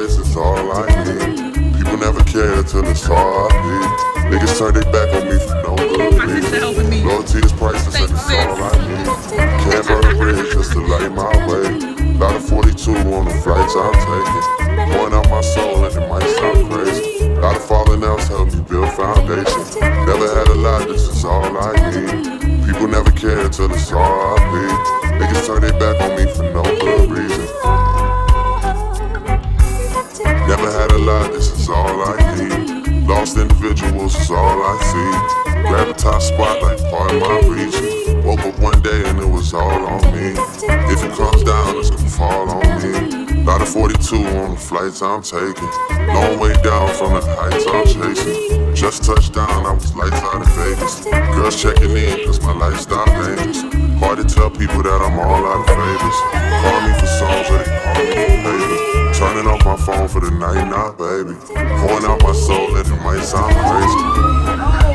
this is all I need. People never care till it's all I need. Niggas turn their back on me for no good reason. Loyalty is priceless and it's all I need. Can't burn a bridge just to light my way. Lot of 42 on the flights I'm taking. Pouring out my soul and it might sound crazy. Lot of falling outs help me build foundations. Never had a lot, this is all I need. People never care till it's all I need. Niggas turn their back on me for no good reason. Never had a lot, this is all I need. Lost individuals is all I see. Grab a top spot like part of my region. Woke up one day and it was all on me. If it comes down, it's gonna fall on me. Lot of 42 on the flights I'm taking. Long way down from the heights I'm chasing. Just touched down, I was lights out in Vegas. Girls checking in cause my lifestyle dangerous. Hard to tell people that I'm all out of favors. Call me for songs or they call me for papers. Turning off my phone for the night now, baby. Pouring out my soul and it might sound crazy.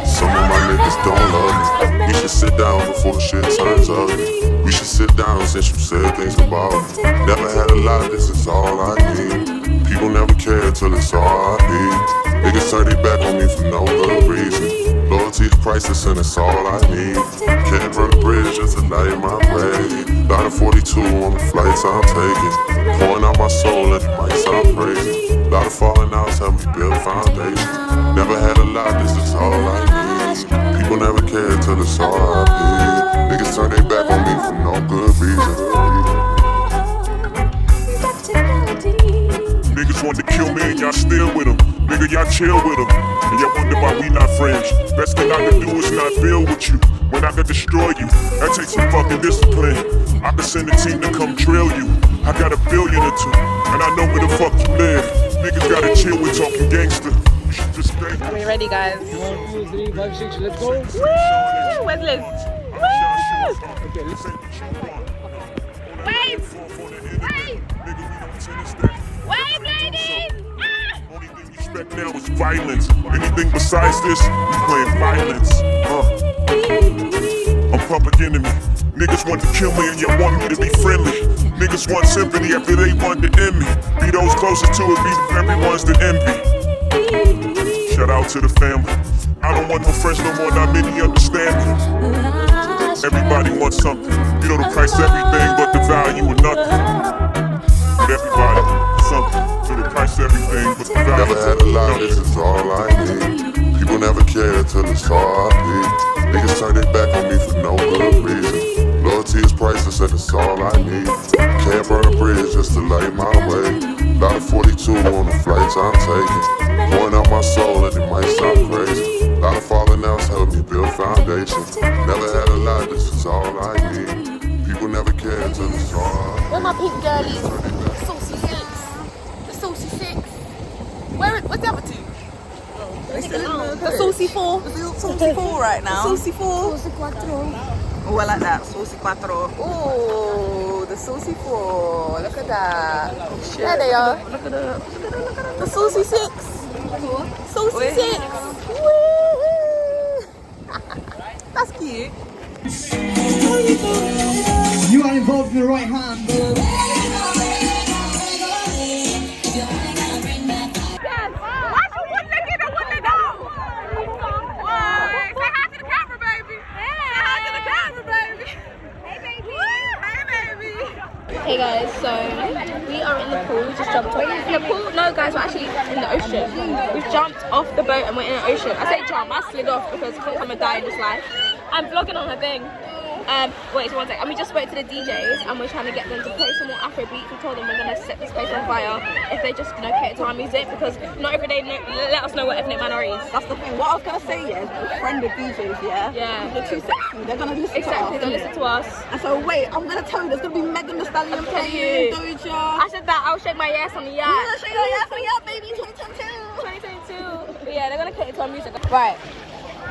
Some of my niggas don't love me. You should sit down before shit turns ugly. We should sit down since you said things about me. Never had a lot, this is all I need. People never care till it's all I need. Niggas turn their back on me for no good reason. Loyalty is priceless and it's all I need. Can't burn a bridge just to light my way. Lot of 42 on the flights I'm taking. Pouring out my soul and it might sound crazy. Lot of falling outs help me build foundations. Never had a lot, this is all I need. People never care till it's all I need. Niggas turn their back on me for no good reason. Niggas want to kill me and y'all still with them. Nigga, y'all chill with them. And y'all wonder why we not friends. Best thing I can do is not deal with you. When I can destroy you, that takes some fucking discipline. I can send a team to come drill you. I got $1 billion or 2, and I know where the fuck you live. Niggas gotta chill with talking gangster. You should just stay. Are we ready, guys? 1, 2, 3, 5, 6, let's go. Woo! Where's Liz? Woo! Okay, listen. Wait! Wait! Wait, ladies! Only thing you expect now is violence. Anything besides this, we playing violence. I'm public enemy. Niggas want to kill me and you want me to be friendly. Niggas want sympathy after they want to end me. Be those closest to it, be the very ones that envy. Shout out to the family. I don't want no friends no more, not many understand me. Everybody wants something. You know the price everything, but the value of nothing. But everybody, something. So the price everything, but the value. Never had a lot, this is all I need. People never care till it's all I need. Niggas turn their back on me for no good reason. Loyalty is priceless and it's all I need. Can't burn a bridge just to light my way. Lot of 42 on the flights I'm taking. Pouring out my soul and it might sound crazy. Lot of falling outs help me build foundations. Never had a lot, this is all I need. People never care till it's all I need. Where my pink girlies? Saucy 6. The Saucy 6. What's the other 2? The Saucy 4. The Saucy 4 right now. The Saucy 4. Saucy 4. Oh, I like that. Saucy 4. Oh, the Saucy 4. Look at that. Oh, shit. There they are. Look at that. The Saucy 6. Saucy 6. Woo! That's cute. You are involved in the right hand. Hey guys, so we are in the pool. We just jumped off. In the pool? No guys, we're actually in the ocean. We've jumped off the boat and we're in the ocean. I say jump, I slid off because I can't come and die in this life. I'm vlogging on her thing. Wait, so one sec. And we just spoke to the DJs and we're trying to get them to play some more Afro beats. We told them we're gonna set this place on fire if they just cater to our music, because not every day let us know what ethnic minorities. That's the thing. What I was gonna say is, we're friend of DJs, yeah. Yeah. They're too sexy. They're gonna listen Exactly, to us. they'll listen to us. And so wait, I'm gonna tell you, there's gonna be Megan Thee Stallion playing, Doja. I said that I'll shake my ass on the yacht. I'm gonna show you yeah, for the yacht, baby, 2022. 2022. But yeah, they're gonna cater to our music. Right.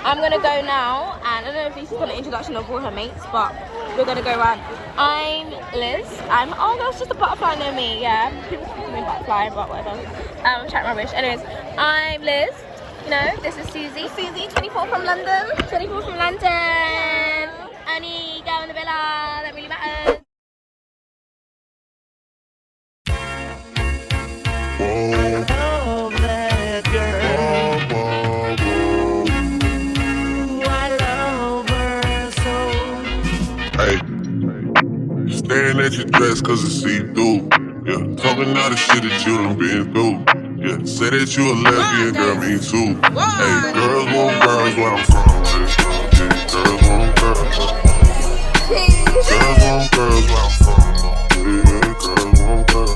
I'm gonna go now, and I don't know if Lisa's got an introduction of all her mates, but we're gonna go around. I'm Liz. Oh no, it's just a butterfly near me. Yeah, people call me butterfly, but whatever. I'm chatting rubbish. Anyways, I'm Liz. You know, this is Susie. Susie, 24 from London. 24 from London. Only go in the villa. That really matters. Whoa. Staring at your dress cause it's see-through. Yeah, talking all the shit that you done been through. Yeah, say that you a lesbian, girl, me too. Hey, girls want girls where I'm from. Hey, girls want girls. Girls want girls where I'm from. Hey, girls want girls.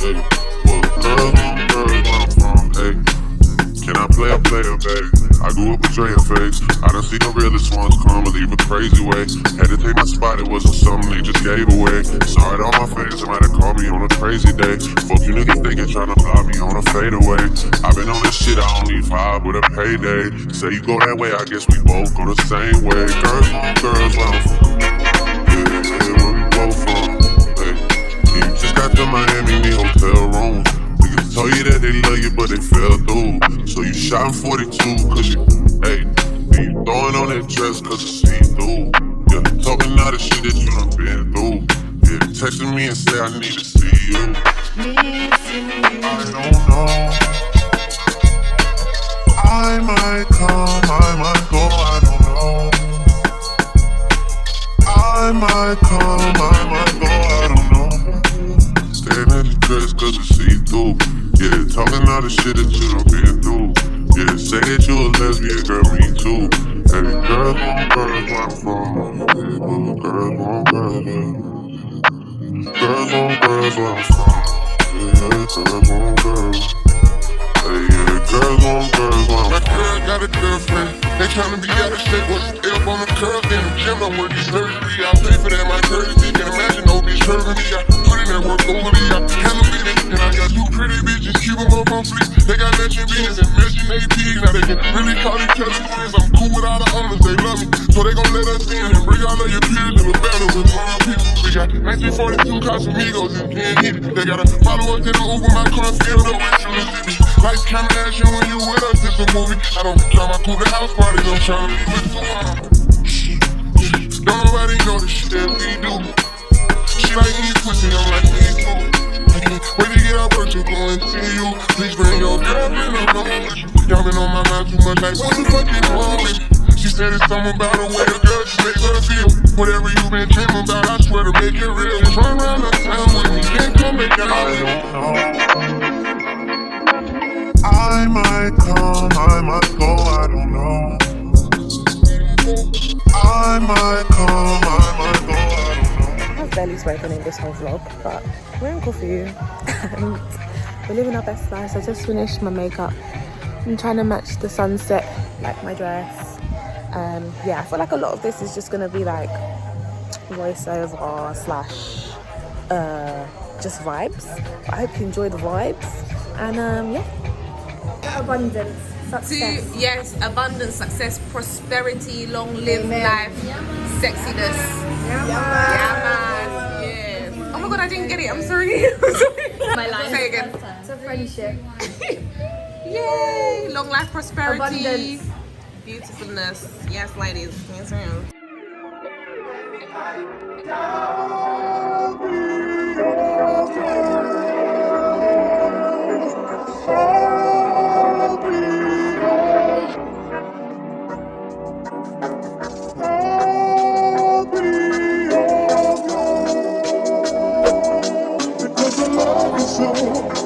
Hey, well, girls want girls where I'm from. Hey, can I play a player, baby? I grew up with Dre and Face. I done seen the realest ones come and leave a crazy way. Had to take my spot, it wasn't something they just gave away. Sorry to all my fans, they might have called me on a crazy day. Fuck you niggas thinking tryna block me on a fadeaway. I been on this shit, I don't need 5 with a payday. Say you go that way, I guess we both go the same way. Girls want girls where I'm from. Yeah, where we both from. Hey, you just got the Miami, me hotel rooms. Told you that they love you, but they fell through. So you shot 42, cause you, hey, you throwing on that dress cause it's see-through. Yeah, talking all the shit that you done been through. Yeah, texting me and say I need to see you. I don't know. I might come, I might go, I don't know. I might come, I might go, I don't know. Staring at your dress cause it's see-through. Yeah, talking all the shit that you done been through. Yeah, say that you a lesbian, girl, me too. Hey, girls want girls where I'm from. Hey, girls want girls. Girls want girls where I'm from. Yeah, girls want girls. Hey, yeah, girls want girls where I'm from. My girl got a girlfriend. They tryna be out of shape. What's the F on the curve? In the gym, I'm working surgery. I pay for that, my courtesy. Can't imagine no bitch hurting me. I put in that work overly. I handle it. And I got 2 pretty bitches, keep them up on fleek. They got matching beans and matching APs. Now they can really call each other twins. I'm cool with all the owners, they love me. So they gon' let us in and bring all of your peers in the battle with my people. We got 1942 Casamigos and can't hit it. They gotta follow us to the Uber, my car filled up with Trinity. Lights, camera, action when you with us, it's a movie. I don't drive my cool to house parties, I'm tryna be with you. Don't nobody know the shit that we do. She like eat pussy, I'm like eat food. Wait to get out work to go and see you. Please bring your girlfriend up on with you. Y'all been on my mind too much, like what the fuck is wrong with you? She said it's something about the way a girl just makes her feel. Whatever you been dreaming about, I swear to make it real. Turn around the town with me, can't come back down. I don't know. I might come, I might go, I don't know. I might come, I might go, I don't know. I've barely spoken in this whole vlog, but we're in Corfu and we're living our best lives. I just finished my makeup. I'm trying to match the sunset, like my dress. Yeah, I feel like a lot of this is just gonna be like voiceover slash just vibes. But I hope you enjoy the vibes and yeah. Abundance, success. Yes, abundance, success, prosperity, long live life, sexiness. Yeah, man. Yes. Oh my god, I didn't get it. I'm sorry. My life. Say again. It's a friendship. Yay! Long life, prosperity, Abundance. beautifulness. Yes, ladies. Yes, ma'am.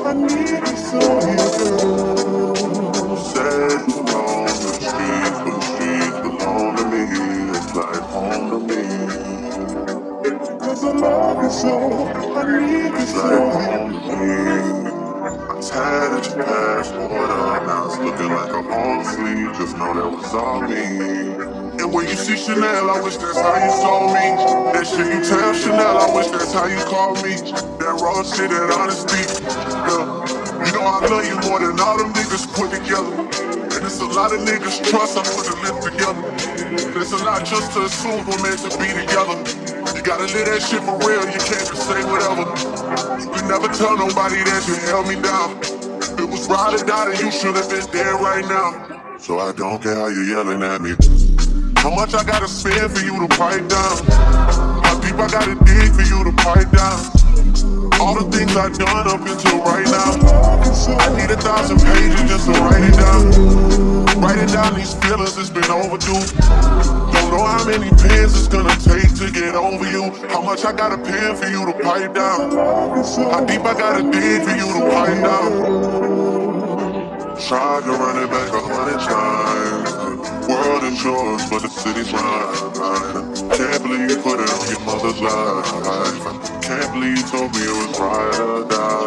I need you so here, girl. Sad alone, the streets belong to me. It's like home to me. Cause I love you so, I need you so home to me. I'm tired of your passport up, now it's looking like a home sleeve. Just know that was all me. And when you see Chanel, I wish that's how you saw me. That shit you tell Chanel, I wish that's how you call me. That raw shit, that honesty. Yeah. You know I love you more than all them niggas put together. And it's a lot of niggas trust I put the lip together. There's a lot just to assume we're meant to be together. You gotta live that shit for real, you can't just say whatever. You can never tell nobody that you held me down. If it was ride or die, then you should have been dead right now. So I don't care how you yelling at me. How much I gotta spend for you to pipe down? How deep I gotta dig for you to pipe down? All the things I've done up until right now. I need 1,000 pages just to write it down. Writing down these feelings, it's been overdue. Don't know how many pens it's gonna take to get over you. How much I gotta pen for you to pipe down. How deep I gotta dig for you to pipe down. Tried to run it back 100 times. World is yours, but the city's mine. Can't believe you put it on your mother's life. Can't believe you told me it was right or die.